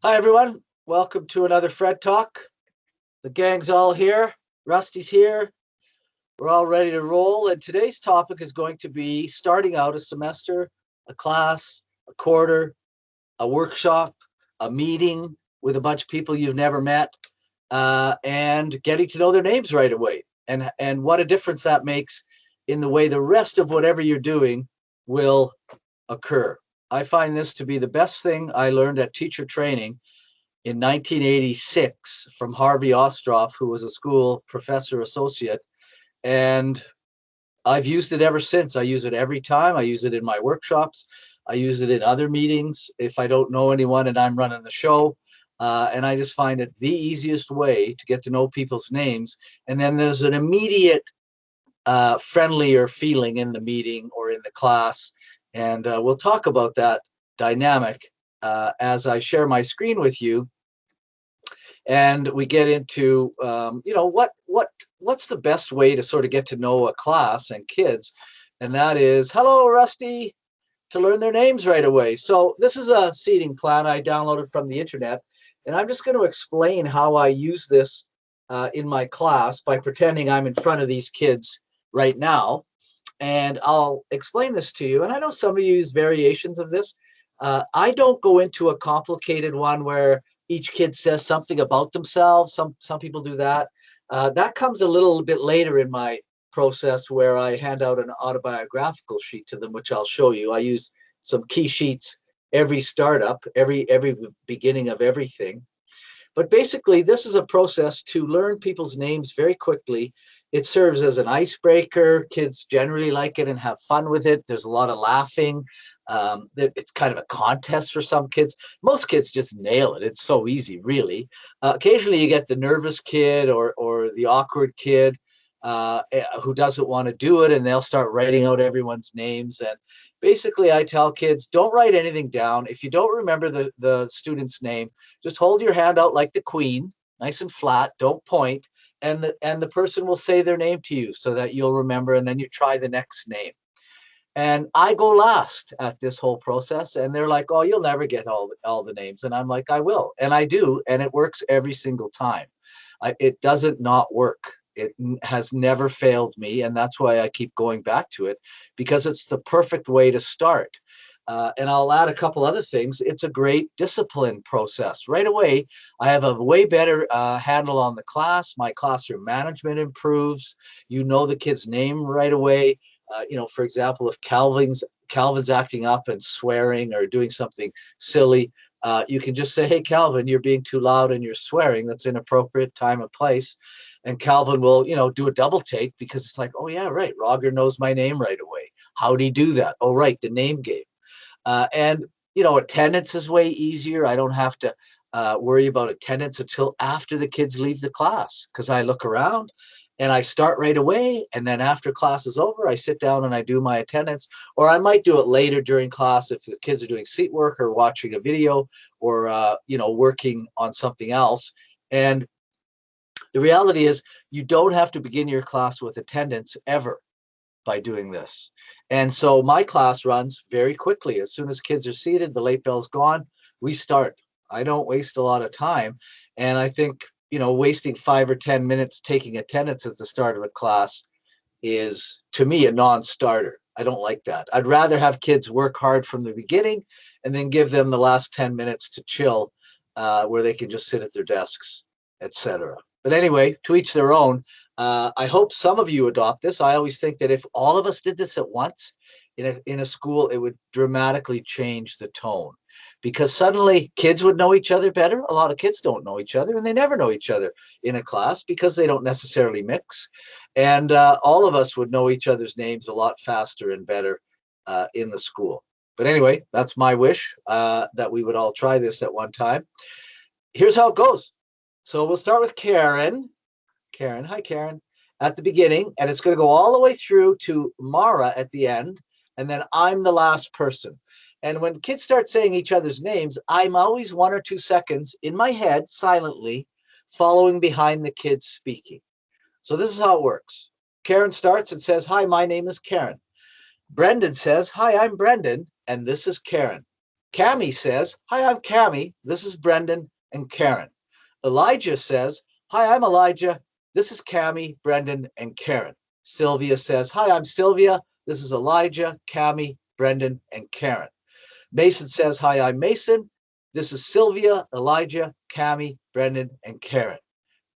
Hi, everyone. Welcome to another Fred Talk. The gang's all here. Rusty's here. We're all ready to roll. And today's topic is going to be starting out a semester, a class, a quarter, a workshop, a meeting with a bunch of people you've never met, and getting to know their names right away. And what a difference that makes in the way the rest of whatever you're doing will occur. I find this to be the best thing I learned at teacher training in 1986 from Harvey Ostroff, who was a school professor associate. And I've used it ever since. I use it every time. I use it in my workshops. I use it in other meetings if I don't know anyone and I'm running the show. And I just find it the easiest way to get to know people's names. And then there's an immediate friendlier feeling in the meeting or in the class. And we'll talk about that dynamic as I share my screen with you and we get into what's the best way to sort of get to know a class and kids, and that is hello Rusty, to learn their names right away. So this is a seating plan I downloaded from the internet, and I'm just going to explain how I use this in my class by pretending I'm in front of these kids right now, and I'll explain this to you. And I know some of you use variations of this. I don't go into a complicated one where each kid says something about themselves. Some people do that. That comes a little bit later in my process, where I hand out an autobiographical sheet to them, which I'll show you. I use some key sheets every startup, every beginning of everything. But basically, this is a process to learn people's names very quickly. It serves as an icebreaker. Kids generally like it and have fun with it. There's a lot of laughing. It's kind of a contest for some kids. Most kids just nail it. It's so easy, really. Occasionally, you get the nervous kid or the awkward kid who doesn't want to do it, and they'll start writing out everyone's names. And basically, I tell kids, don't write anything down. If you don't remember the student's name, just hold your hand out like the queen, nice and flat, don't point, and the person will say their name to you so that you'll remember, and then you try the next name. And I go last at this whole process, and they're like, oh, you'll never get all the names. And I'm like, I will. And I do, and it works every single time. It doesn't not work. It has never failed me, and that's why I keep going back to it, because it's the perfect way to start. And I'll add a couple other things. It's a great discipline process. Right away, I have a way better handle on the class. My classroom management improves. You know the kid's name right away. For example, if Calvin's acting up and swearing or doing something silly, you can just say, hey, Calvin, you're being too loud and you're swearing. That's inappropriate, time and place. And Calvin will, do a double take, because it's like, oh, yeah, right. Roger knows my name right away. How'd he do that? Oh, right, the name game. And attendance is way easier. I don't have to worry about attendance until after the kids leave the class, because I look around and I start right away. And then after class is over, I sit down and I do my attendance. Or I might do it later during class if the kids are doing seat work or watching a video or working on something else. And the reality is, you don't have to begin your class with attendance ever by doing this. And so my class runs very quickly. As soon as kids are seated, the late bell's gone, we start. I don't waste a lot of time. And I think, wasting 5 or 10 minutes taking attendance at the start of a class is, to me, a non-starter. I don't like that. I'd rather have kids work hard from the beginning and then give them the last 10 minutes to chill, where they can just sit at their desks, etc. But anyway, to each their own. I hope some of you adopt this. I always think that if all of us did this at once in a school, it would dramatically change the tone, because suddenly kids would know each other better. A lot of kids don't know each other, and they never know each other in a class because they don't necessarily mix. And all of us would know each other's names a lot faster and better in the school. But anyway, that's my wish, that we would all try this at one time. Here's how it goes. So we'll start with Karen. Karen, hi Karen, at the beginning, and it's going to go all the way through to Mara at the end, and then I'm the last person. And when kids start saying each other's names, I'm always 1 or 2 seconds in my head silently following behind the kids speaking. So this is how it works. Karen starts and says, hi, my name is Karen. Brendan says, hi, I'm Brendan, and this is Karen. Cami says, hi, I'm Cami. This is Brendan and Karen. Elijah says, hi, I'm Elijah. This is Cami, Brendan, and Karen. Sylvia says, hi, I'm Sylvia. This is Elijah, Cami, Brendan, and Karen. Mason says, hi, I'm Mason. This is Sylvia, Elijah, Cami, Brendan, and Karen.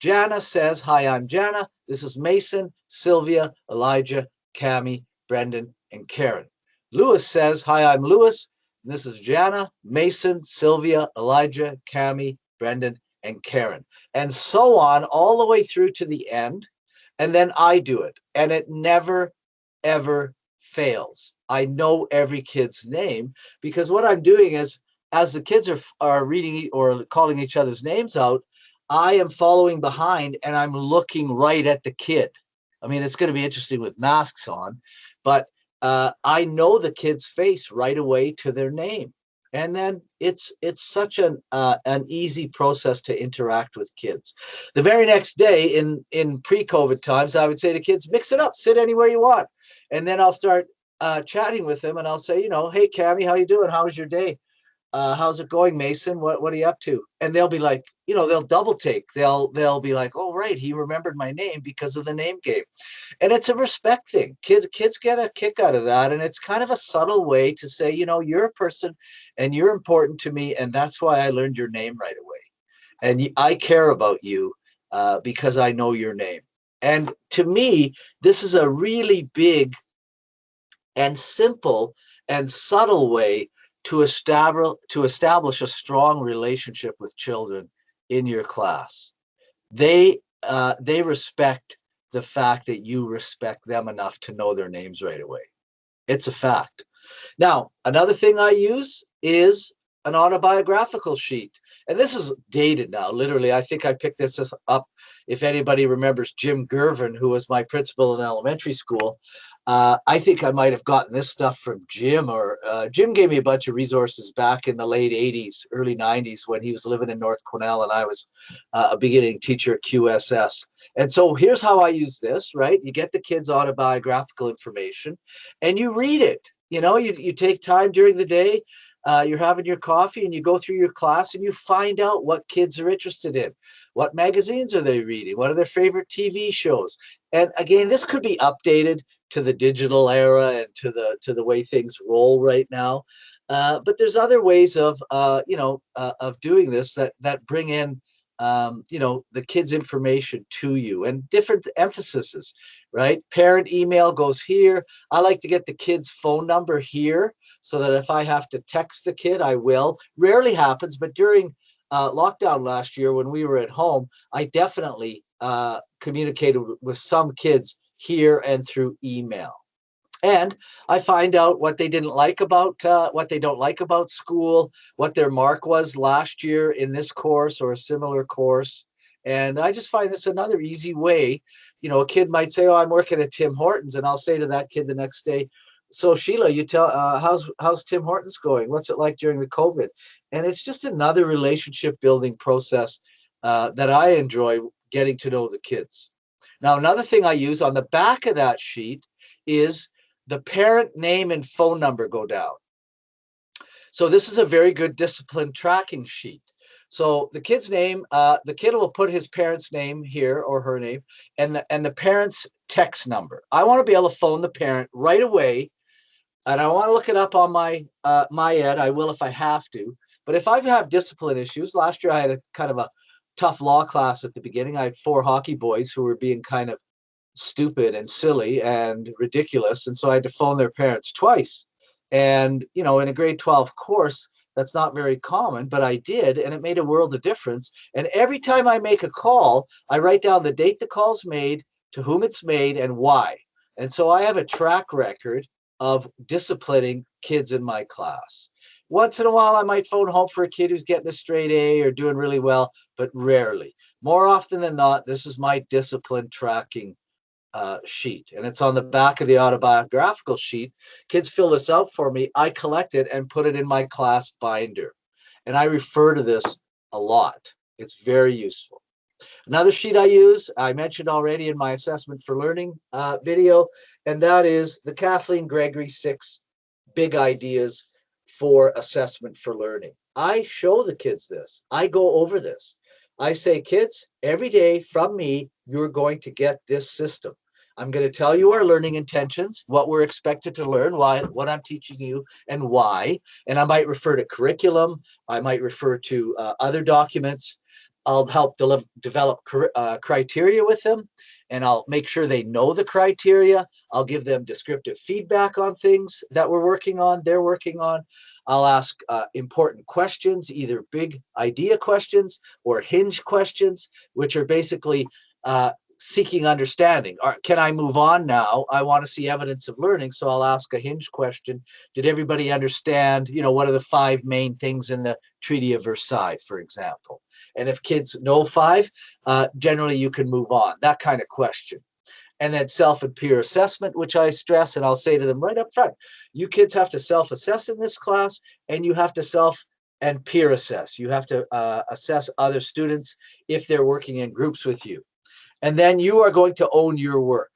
Jana says, hi, I'm Jana. This is Mason, Sylvia, Elijah, Cami, Brendan, and Karen. Lewis says, hi, I'm Lewis. This is Jana, Mason, Sylvia, Elijah, Cami, Brendan, and Karen. And so on all the way through to the end. And then I do it. And it never, ever fails. I know every kid's name because what I'm doing is as the kids are reading or calling each other's names out, I am following behind and I'm looking right at the kid. I mean, it's going to be interesting with masks on, but I know the kid's face right away to their name. And then it's such an easy process to interact with kids. The very next day in pre-COVID times, I would say to kids, mix it up, sit anywhere you want. And then I'll start chatting with them and I'll say, hey, Cami, how you doing? How was your day? How's it going, Mason? What are you up to? And they'll be like, they'll double take. They'll be like, oh, right, he remembered my name because of the name game. And it's a respect thing. Kids get a kick out of that. And it's kind of a subtle way to say, you're a person and you're important to me. And that's why I learned your name right away. And I care about you because I know your name. And to me, this is a really big and simple and subtle way to establish a strong relationship with children in your class. They respect the fact that you respect them enough to know their names right away. It's a fact. Now, another thing I use is an autobiographical sheet. And this is dated now, literally. I think I picked this up, if anybody remembers Jim Gervin, who was my principal in elementary school. I think I might have gotten this stuff from Jim, or Jim gave me a bunch of resources back in the late 80s, early 90s, when he was living in North Quesnel and I was a beginning teacher at QSS. And so here's how I use this, right? You get the kids' autobiographical information and you read it. You take time during the day, you're having your coffee and you go through your class and you find out what kids are interested in. What magazines are they reading? What are their favorite TV shows? And again, this could be updated to the digital era and to the way things roll right now. But there's other ways of doing this that bring in the kids' information to you, and different emphases, right? Parent email goes here. I like to get the kid's phone number here so that if I have to text the kid, I will. Rarely happens, but during lockdown last year when we were at home, I definitely communicated with some kids here and through email. And I find out what they didn't like about, what they don't like about school, what their mark was last year in this course or a similar course. And I just find this another easy way. A kid might say, oh, I'm working at Tim Hortons. And I'll say to that kid the next day, so Sheila, you tell, how's Tim Hortons going? What's it like during the COVID? And it's just another relationship building process that I enjoy getting to know the kids. Now, another thing I use on the back of that sheet is the parent name and phone number go down. So this is a very good discipline tracking sheet. So the kid's name, the kid will put his parent's name here or her name and the parent's text number. I want to be able to phone the parent right away. And I want to look it up on my ed. I will if I have to. But if I have discipline issues, last year I had a kind of a tough law class at the beginning. I had 4 hockey boys who were being kind of stupid and silly and ridiculous. And so I had to phone their parents twice. And, in a grade 12 course, that's not very common, but I did, and it made a world of difference. And every time I make a call, I write down the date the call's made, to whom it's made, and why. And so I have a track record of disciplining kids in my class. Once in a while, I might phone home for a kid who's getting a straight A or doing really well, but rarely. More often than not, this is my discipline tracking sheet, and it's on the back of the autobiographical sheet. Kids fill this out for me. I collect it and put it in my class binder, and I refer to this a lot. It's very useful. Another sheet I use, I mentioned already in my assessment for learning video, and that is the Kathleen Gregory 6 Big Ideas for assessment for learning. I show the kids this. I go over this. I say, kids, every day from me, you're going to get this system. I'm going to tell you our learning intentions, what we're expected to learn, why, what I'm teaching you, and why. And I might refer to curriculum. I might refer to other documents. I'll help develop criteria with them, and I'll make sure they know the criteria. I'll give them descriptive feedback on things that we're working on, they're working on. I'll ask important questions, either big idea questions or hinge questions, which are basically seeking understanding. Can I move on now? I want to see evidence of learning, so I'll ask a hinge question. Did everybody understand, what are the 5 main things in the Treaty of Versailles, for example? And if kids know 5, generally you can move on, that kind of question. And then self and peer assessment, which I stress, and I'll say to them right up front, you kids have to self-assess in this class, and you have to self and peer assess. You have to assess other students if they're working in groups with you. And then you are going to own your work.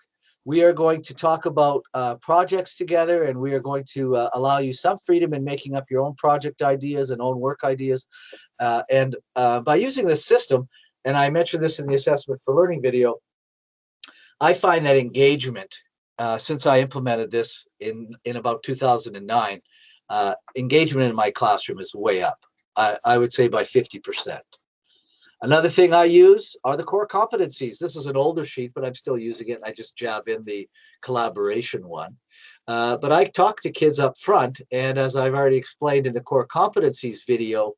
We are going to talk about projects together, and we are going to allow you some freedom in making up your own project ideas and own work ideas. And by using this system, and I mentioned this in the Assessment for Learning video, I find that engagement, since I implemented this in about 2009, engagement in my classroom is way up. I would say by 50%. Another thing I use are the core competencies. This is an older sheet, but I'm still using it. I just jab in the collaboration one. But I talk to kids up front, and as I've already explained in the core competencies video,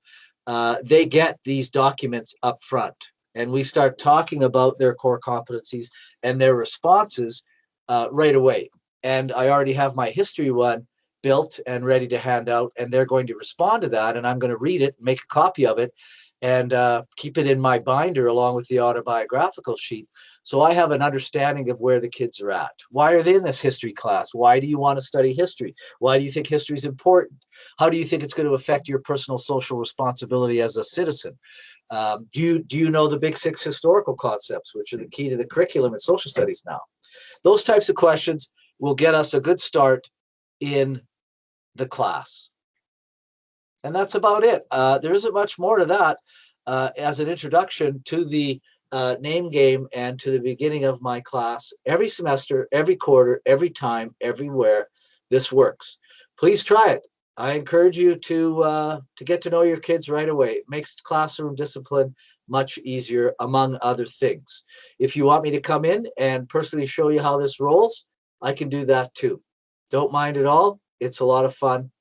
they get these documents up front. And we start talking about their core competencies and their responses right away. And I already have my history one built and ready to hand out, and they're going to respond to that, and I'm going to read it, make a copy of it, and keep it in my binder along with the autobiographical sheet. So I have an understanding of where the kids are at. Why are they in this history class? Why do you want to study history? Why do you think history is important? How do you think it's going to affect your personal social responsibility as a citizen? Do you know the big 6 historical concepts, which are the key to the curriculum in social studies now? Those types of questions will get us a good start in the class. And that's about it. There isn't much more to that as an introduction to the name game and to the beginning of my class. Every semester, every quarter, every time, everywhere, this works. Please try it. I encourage you to get to know your kids right away. It makes classroom discipline much easier, among other things. If you want me to come in and personally show you how this rolls, I can do that too. Don't mind at all. It's a lot of fun.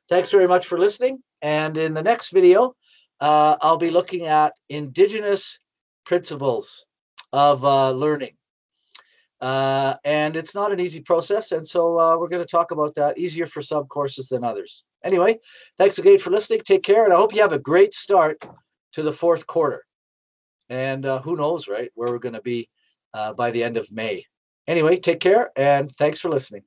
Thanks very much for listening. And in the next video, I'll be looking at Indigenous principles of learning. And it's not an easy process. And so we're going to talk about that. Easier for some courses than others. Anyway, thanks again for listening. Take care. And I hope you have a great start to the 4th quarter. And who knows, right, where we're going to be by the end of May. Anyway, take care. And thanks for listening.